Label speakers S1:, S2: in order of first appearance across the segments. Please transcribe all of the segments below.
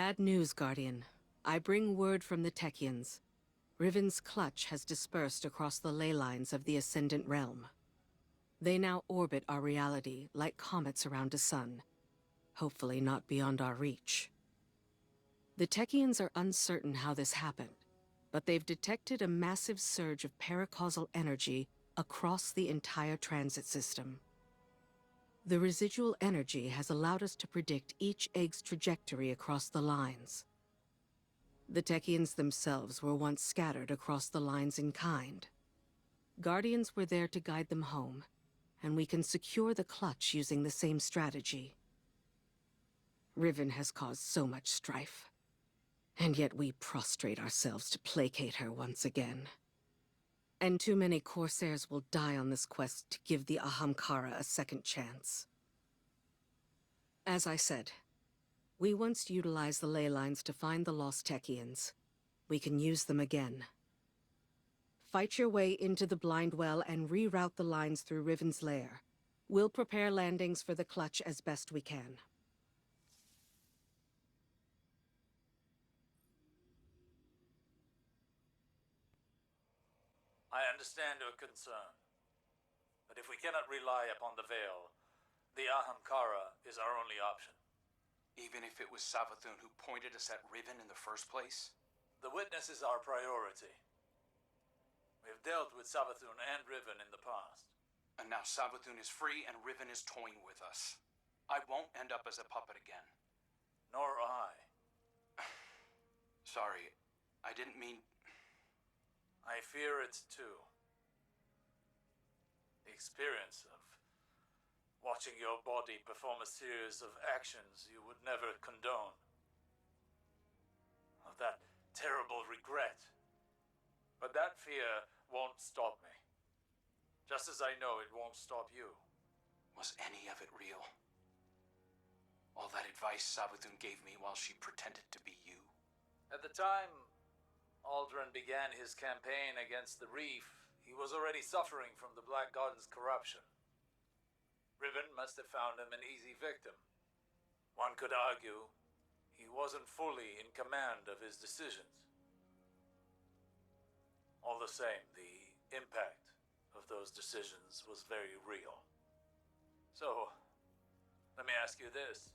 S1: Bad news, Guardian. I bring word from the Techians. Riven's clutch has dispersed across the ley lines of the Ascendant Realm. They now orbit our reality like comets around a sun, hopefully not beyond our reach. The Techians are uncertain how this happened, but they've detected a massive surge of paracausal energy across the entire transit system. The residual energy has allowed us to predict each egg's trajectory across the lines. The Techians themselves were once scattered across the lines in kind. Guardians were there to guide them home, and we can secure the clutch using the same strategy. Riven has caused so much strife, and yet we prostrate ourselves to placate her once again. And too many Corsairs will die on this quest to give the Ahamkara a second chance. As I said, we once utilized the ley lines to find the lost Techians. We can use them again. Fight your way into the Blind Well and reroute the lines through Riven's lair. We'll prepare landings for the clutch as best we can.
S2: I understand your concern, but if we cannot rely upon the Veil, the Ahamkara is our only option.
S3: Even if it was Savathun who pointed us at Riven in the first place?
S2: The witness is our priority. We have dealt with Savathun and Riven in the past.
S3: And now Savathun is free and Riven is toying with us. I won't end up as a puppet again.
S2: Nor I.
S3: Sorry, I didn't mean...
S2: I fear it too. The experience of watching your body perform a series of actions you would never condone. Of that terrible regret. But that fear won't stop me. Just as I know it won't stop you.
S3: Was any of it real? All that advice Savathun gave me while she pretended to be you?
S2: At the time Aldrin began his campaign against the Reef, he was already suffering from the Black Garden's corruption. Riven must have found him an easy victim. One could argue he wasn't fully in command of his decisions. All the same, the impact of those decisions was very real. So, let me ask you this.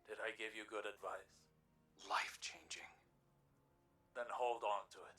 S2: Did I give you good advice?
S3: Life-changing.
S2: Then hold on to it.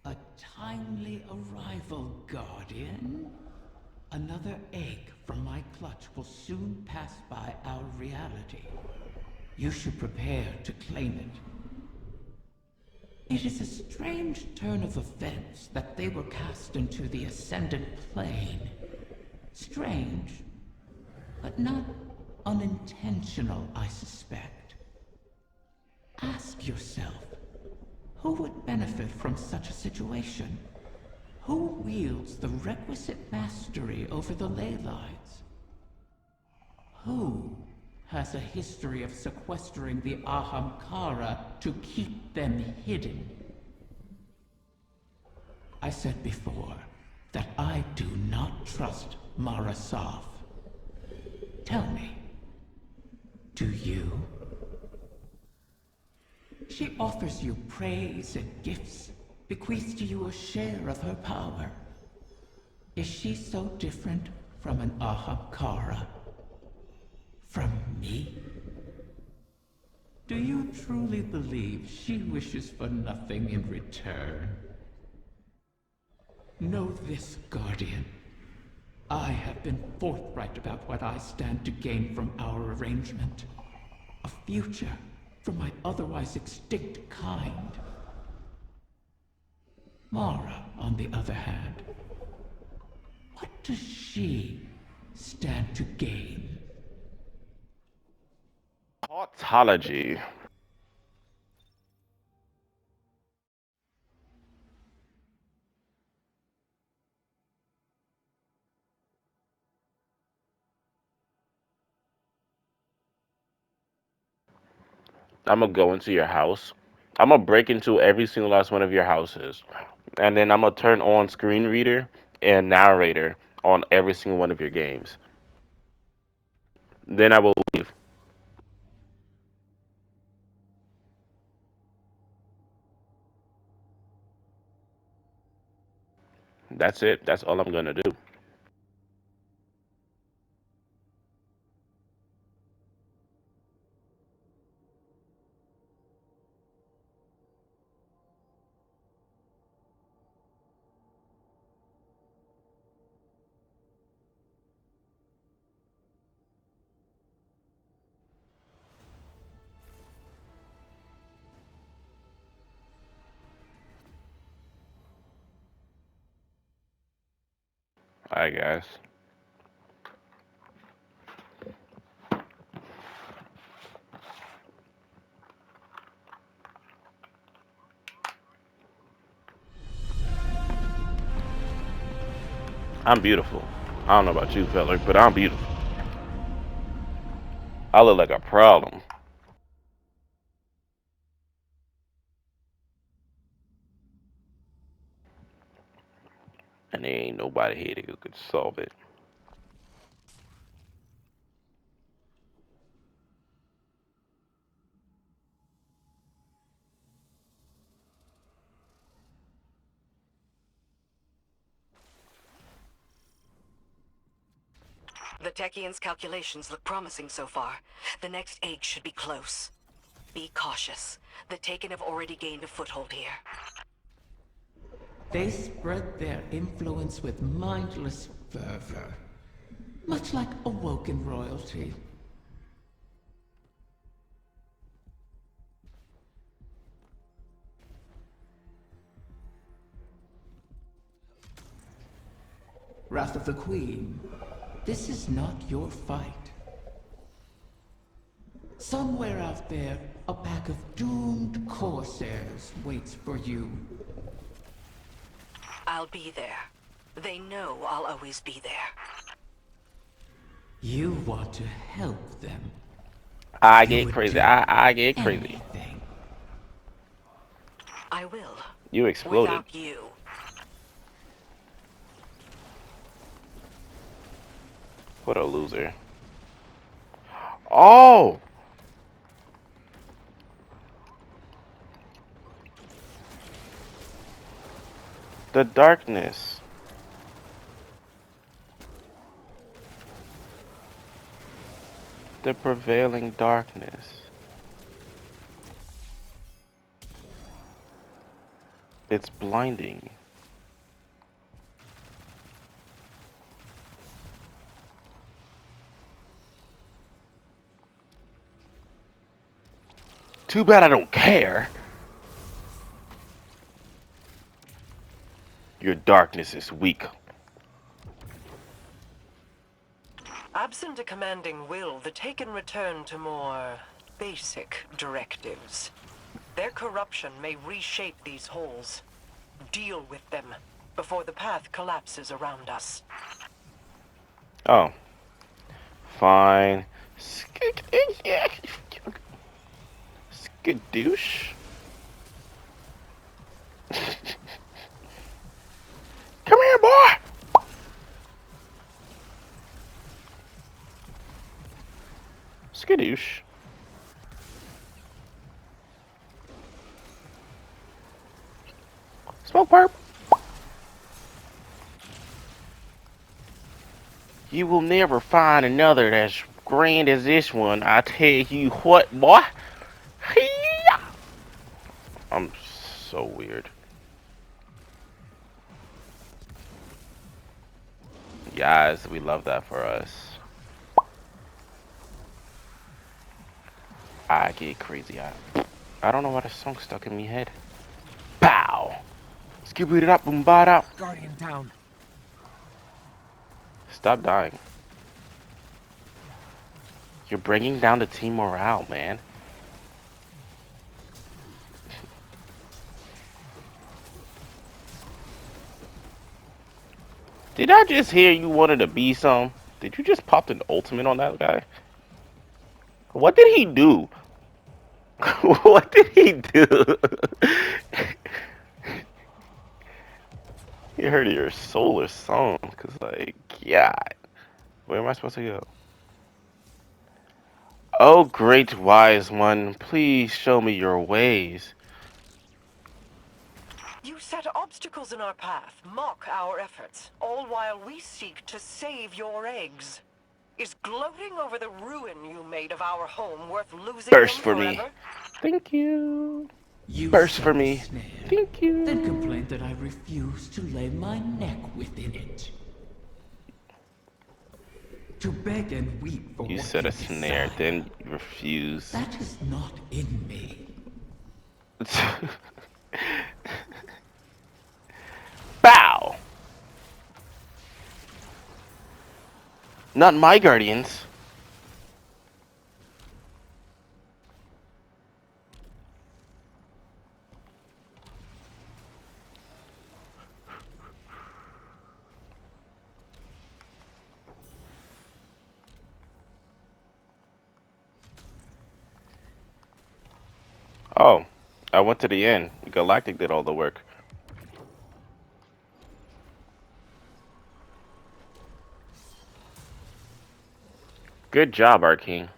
S4: A timely arrival, Guardian. Another egg from my clutch will soon pass by our reality. You should prepare to claim it. It is a strange turn of events that they were cast into the Ascendant Plane. Strange, but not unintentional, I suspect. Ask yourself, who would benefit from such a situation? Who wields the requisite mastery over the ley lines? Who has a history of sequestering the Ahamkara to keep them hidden? I said before that I do not trust Mara Sov. Tell me, do you? She offers you praise and gifts, bequeaths to you a share of her power. Is she so different from an Ahamkara? From me? Do you truly believe she wishes for nothing in return? Know this, Guardian. I have been forthright about what I stand to gain from our arrangement. A future for my otherwise extinct kind. Mara, on the other hand, what does she stand to gain?
S5: Tautology. I'm gonna go into your house. I'm gonna break into every single last one of your houses, and then I'm gonna turn on screen reader and narrator, on every single one of your games. Then I will leave. That's it. That's all I'm gonna do. I guess. I'm beautiful. I don't know about you, fella, but I'm beautiful. I look like a problem. And there ain't nobody here who could solve it.
S1: The Techians' calculations look promising so far. The next egg should be close. Be cautious. The Taken have already gained a foothold here.
S4: They spread their influence with mindless fervor, much like awoken royalty. Wrath of the Queen, this is not your fight. Somewhere out there, a pack of doomed corsairs waits for you.
S1: I'll be there. They know I'll always be there.
S4: You want to help them.
S5: I
S4: You
S5: get
S4: would
S5: crazy.
S4: do
S5: I get crazy.
S4: anything.
S1: I will.
S5: You exploded.
S1: Without you.
S5: What a loser. Oh! The darkness. The prevailing darkness. It's blinding. Too bad I don't care. Your darkness is weak.
S6: Absent a commanding will, the Taken return to more basic directives. Their corruption may reshape these holes. Deal with them before the path collapses around us.
S5: Oh. Fine. Skadoosh. Come here, boy. Skadoosh. Smoke burp. You will never find another as grand as this one. I tell you what, boy. Hey-ya. I'm so weird. Yes, we love that for us. I get crazy. I don't know why the song stuck in my head. Pow! Skip it up, boom, bada up.
S7: Guardian down.
S5: Stop dying. You're bringing down the team morale, man. Did I just hear you wanted to be some? Did you just pop an ultimate on that guy? What did he do? What did he do? You heard your solar song, cause like, yeah. Where am I supposed to go? Oh, great wise one, please show me your ways.
S6: You set obstacles in our path, mock our efforts, all while we seek to save your eggs. Is gloating over the ruin you made of our home worth losing
S5: Burst
S6: them
S5: for
S6: forever?
S5: me. Thank you.
S4: You
S5: Burst
S4: set
S5: for
S4: the
S5: me.
S4: snare,
S5: Thank you.
S4: then complained that I refused to lay my neck within it. To beg and weep for
S5: You
S4: what
S5: set
S4: you
S5: a snare,
S4: desire.
S5: then you refuse.
S4: That is not in me.
S5: Bow! Not my guardians. Oh, I went to the end. Galactic did all the work. Good job, Arcane.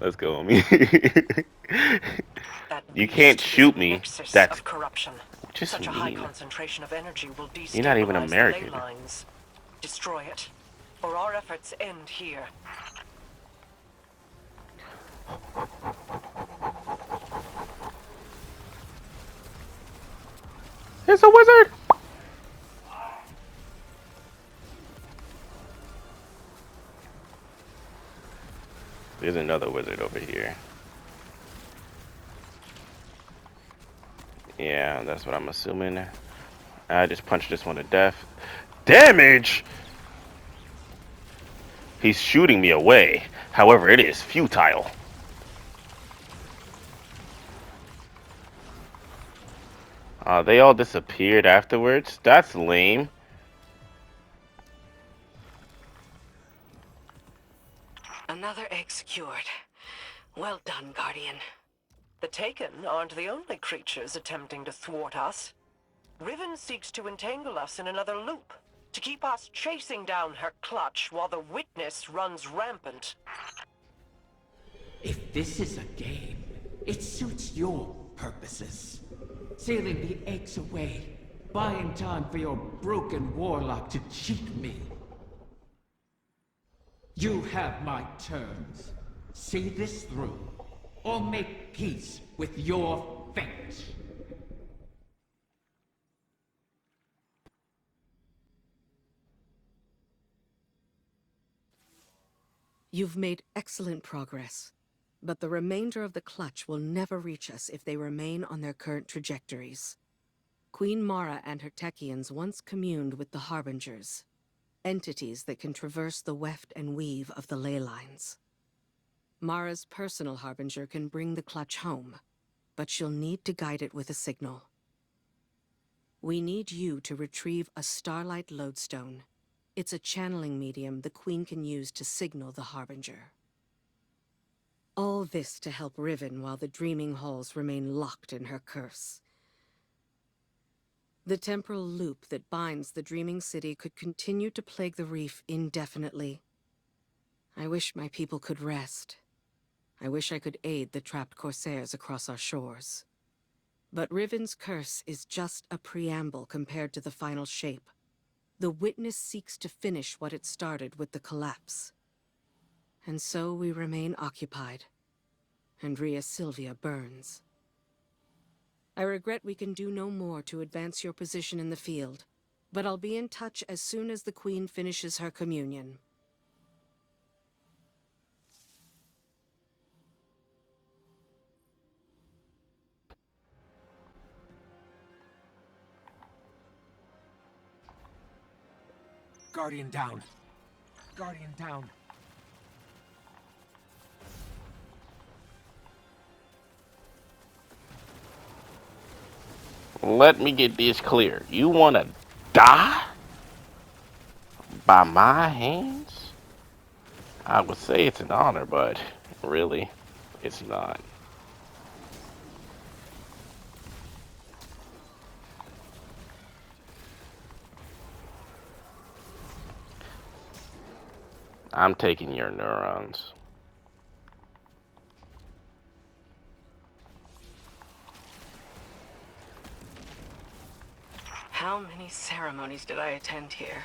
S5: Let's go, homie.
S6: That
S5: You
S6: beast
S5: can't
S6: is
S5: shoot
S6: a
S5: me.
S6: nexus
S5: That's
S6: of corruption.
S5: just
S6: Such a high
S5: mean.
S6: concentration of energy will
S5: You're not even
S6: destabilize the
S5: American.
S6: ley lines. Destroy it, or our efforts end here.
S5: It's a wizard! There's another wizard over here. Yeah, that's what I'm assuming. I just punched this one to death. Damage! He's shooting me away. However, it is futile. They all disappeared afterwards. That's lame.
S1: Another egg secured. Well done, Guardian.
S6: The Taken aren't the only creatures attempting to thwart us. Riven seeks to entangle us in another loop, to keep us chasing down her clutch while the Witness runs rampant.
S4: If this is a game, it suits your purposes. Sailing the eggs away, buying time for your broken warlock to cheat me. You have my terms. See this through, or make peace with your fate.
S1: You've made excellent progress, but the remainder of the clutch will never reach us if they remain on their current trajectories. Queen Mara and her Techians once communed with the Harbingers, entities that can traverse the weft and weave of the ley lines. Mara's personal Harbinger can bring the clutch home, but she'll need to guide it with a signal. We need you to retrieve a Starlight Lodestone. It's a channeling medium the Queen can use to signal the Harbinger. All this to help Riven while the Dreaming Halls remain locked in her curse. The temporal loop that binds the Dreaming City could continue to plague the reef indefinitely. I wish my people could rest. I wish I could aid the trapped Corsairs across our shores. But Riven's curse is just a preamble compared to the final shape. The Witness seeks to finish what it started with the collapse. And so we remain occupied. And Rhea Sylvia burns. I regret we can do no more to advance your position in the field, but I'll be in touch as soon as the Queen finishes her communion.
S7: Guardian down. Guardian down.
S5: Let me get this clear. You want to die? By my hands? I would say it's an honor, but Really? It's not. I'm taking your neurons.
S1: How many ceremonies did I attend here?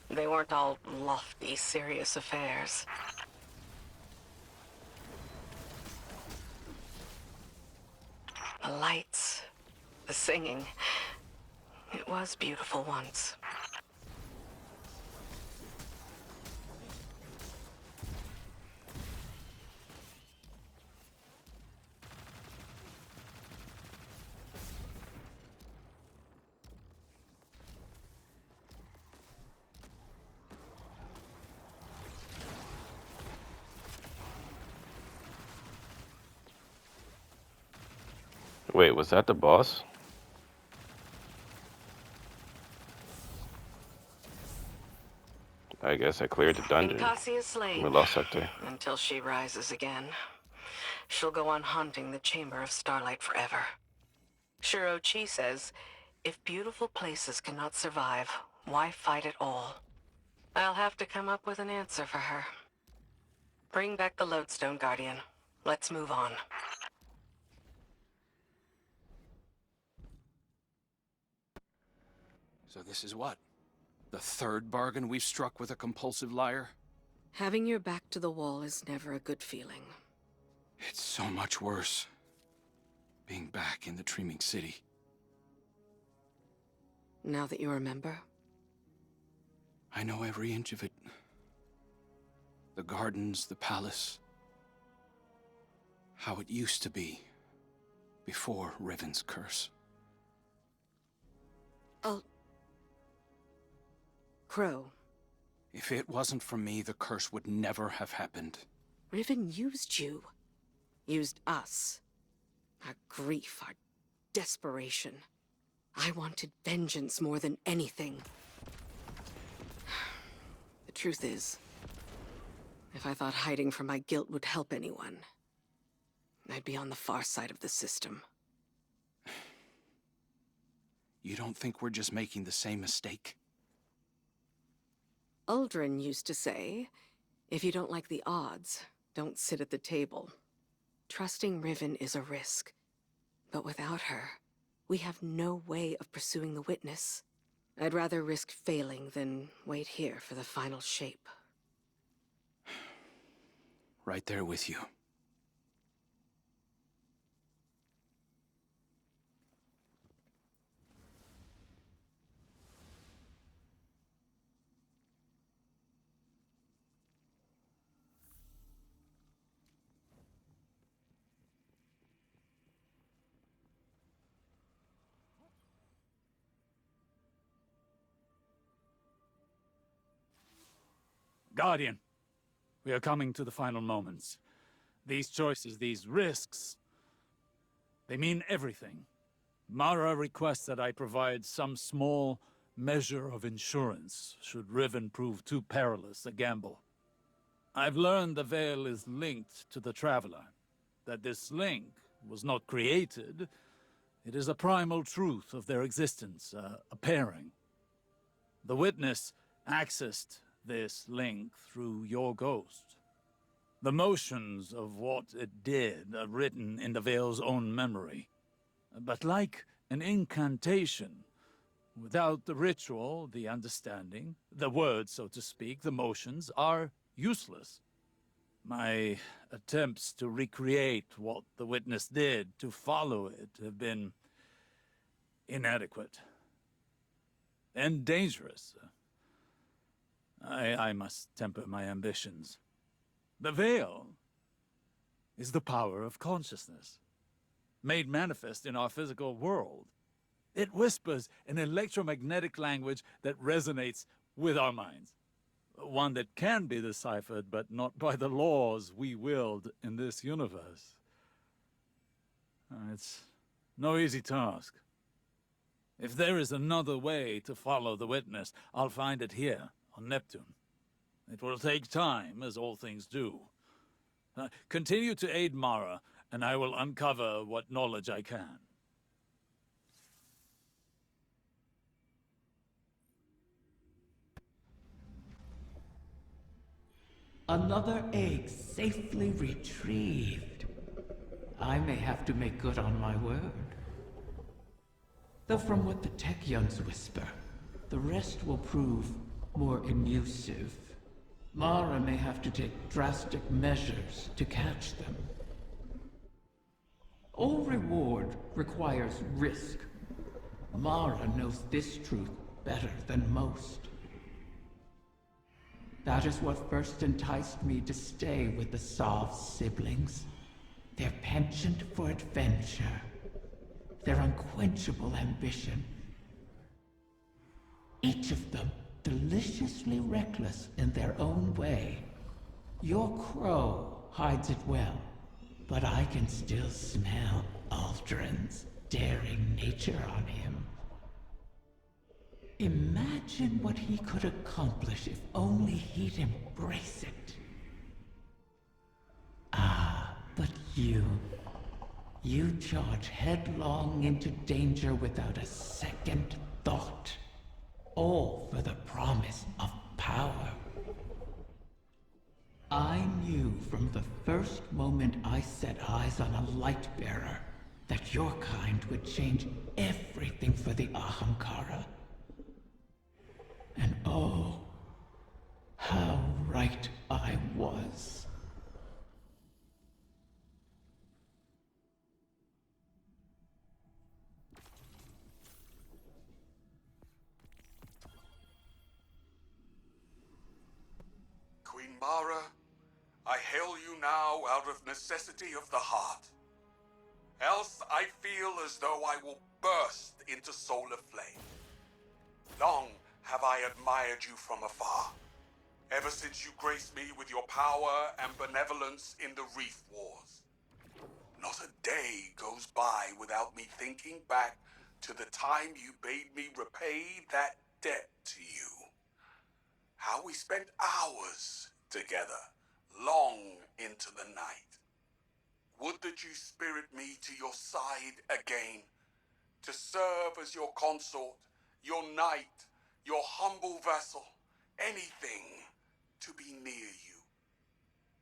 S1: They weren't all lofty, serious affairs. The lights, the singing. It was beautiful once.
S5: Wait, was that the boss? I guess I cleared the dungeon.
S1: Incasia slain.
S5: We lost Sector.
S1: Until she rises again. She'll go on haunting the Chamber of Starlight forever. Shiro-Chi says, if beautiful places cannot survive, why fight at all? I'll have to come up with an answer for her. Bring back the Lodestone Guardian. Let's move on.
S3: So this is what? The third bargain we've struck with a compulsive liar?
S1: Having your back to the wall is never a good feeling.
S3: It's so much worse. Being back in the Dreaming City.
S1: Now that you remember?
S3: I know every inch of it. The gardens, the palace. How it used to be. Before Riven's curse.
S1: Oh. Crow.
S3: If it wasn't for me, the curse would never have happened.
S1: Riven used you. Used us. Our grief, our desperation. I wanted vengeance more than anything. The truth is, if I thought hiding from my guilt would help anyone, I'd be on the far side of the system.
S3: You don't think we're just making the same mistake?
S1: Uldren used to say, if you don't like the odds, don't sit at the table. Trusting Riven is a risk. But without her, we have no way of pursuing the witness. I'd rather risk failing than wait here for the final shape.
S3: Right there with you.
S2: Guardian, we are coming to the final moments. These choices, these risks, they mean everything. Mara requests that I provide some small measure of insurance should Riven prove too perilous a gamble. I've learned the Veil is linked to the Traveler, that this link was not created. It is a primal truth of their existence, a pairing. The Witness accessed this link through your ghost. The motions of what it did are written in the Veil's own memory. But like an incantation, without the ritual, the understanding, the words, so to speak, the motions, are useless. My attempts to recreate what the Witness did, to follow it, have been inadequate. And dangerous. I must temper my ambitions. The Veil is the power of consciousness, made manifest in our physical world. It whispers an electromagnetic language that resonates with our minds. One that can be deciphered, but not by the laws we willed in this universe. It's no easy task. If there is another way to follow the Witness, I'll find it here on Neptune. It will take time, as all things do. Continue to aid Mara, and I will uncover what knowledge I can.
S4: Another egg safely retrieved. I may have to make good on my word. Though from what the Techyons whisper, the rest will prove more elusive. Mara may have to take drastic measures to catch them. All reward requires risk. Mara knows this truth better than most. That is what first enticed me to stay with the Sov siblings. Their penchant for adventure. Their unquenchable ambition. Each of them deliciously reckless in their own way. Your crow hides it well, but I can still smell Aldrin's daring nature on him. Imagine what he could accomplish if only he'd embrace it. Ah, but you charge headlong into danger without a second thought. All for the promise of power. I knew from the first moment I set eyes on a Lightbearer that your kind would change everything for the Ahamkara. And oh, how right I was.
S8: Queen Mara, I hail you now out of necessity of the heart. Else I feel as though I will burst into solar flame. Long have I admired you from afar, ever since you graced me with your power and benevolence in the Reef Wars. Not a day goes by without me thinking back to the time you bade me repay that debt to you. How we spent hours together, long into the night. Would that you spirit me to your side again, to serve as your consort, your knight, your humble vassal, anything to be near you.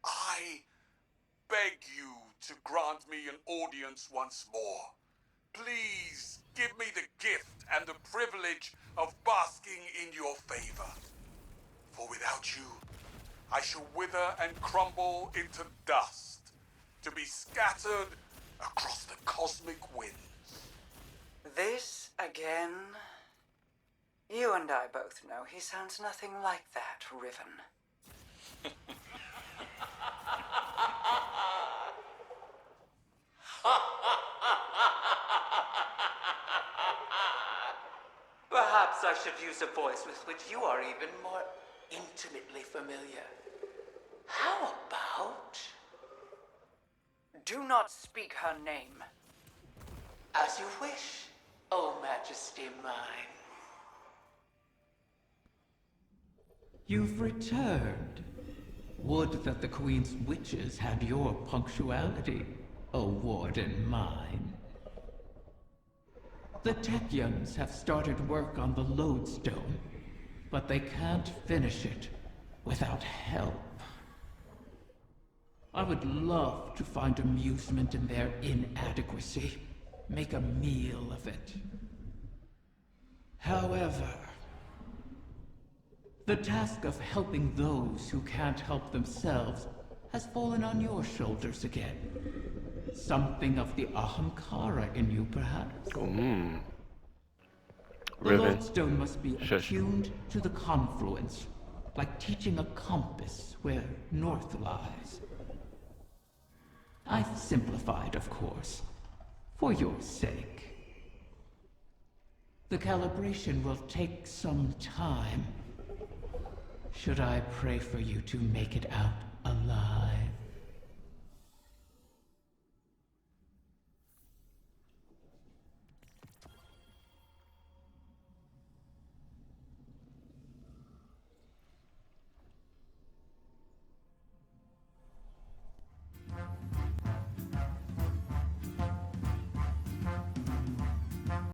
S8: I beg you to grant me an audience once more. Please give me the gift and the privilege of basking in your favor. For without you, I shall wither and crumble into dust, to be scattered across the cosmic winds.
S6: This again? You and I both know he sounds nothing like that, Riven.
S4: Perhaps I should use a voice with which you are even more intimately familiar. How about...
S6: Do not speak her name.
S4: As you wish, O Majesty mine. You've returned. Would that the Queen's witches had your punctuality, O Warden mine. The Techyons have started work on the Lodestone, but they can't finish it without help. I would love to find amusement in their inadequacy, make a meal of it. However, the task of helping those who can't help themselves has fallen on your shoulders again. Something of the Ahamkara in you, perhaps?
S5: Mm.
S4: The
S5: Riven.
S4: Lodestone must be attuned to the confluence, like teaching a compass where north lies. I've simplified, of course, for your sake. The calibration will take some time. Should I pray for you to make it out alive?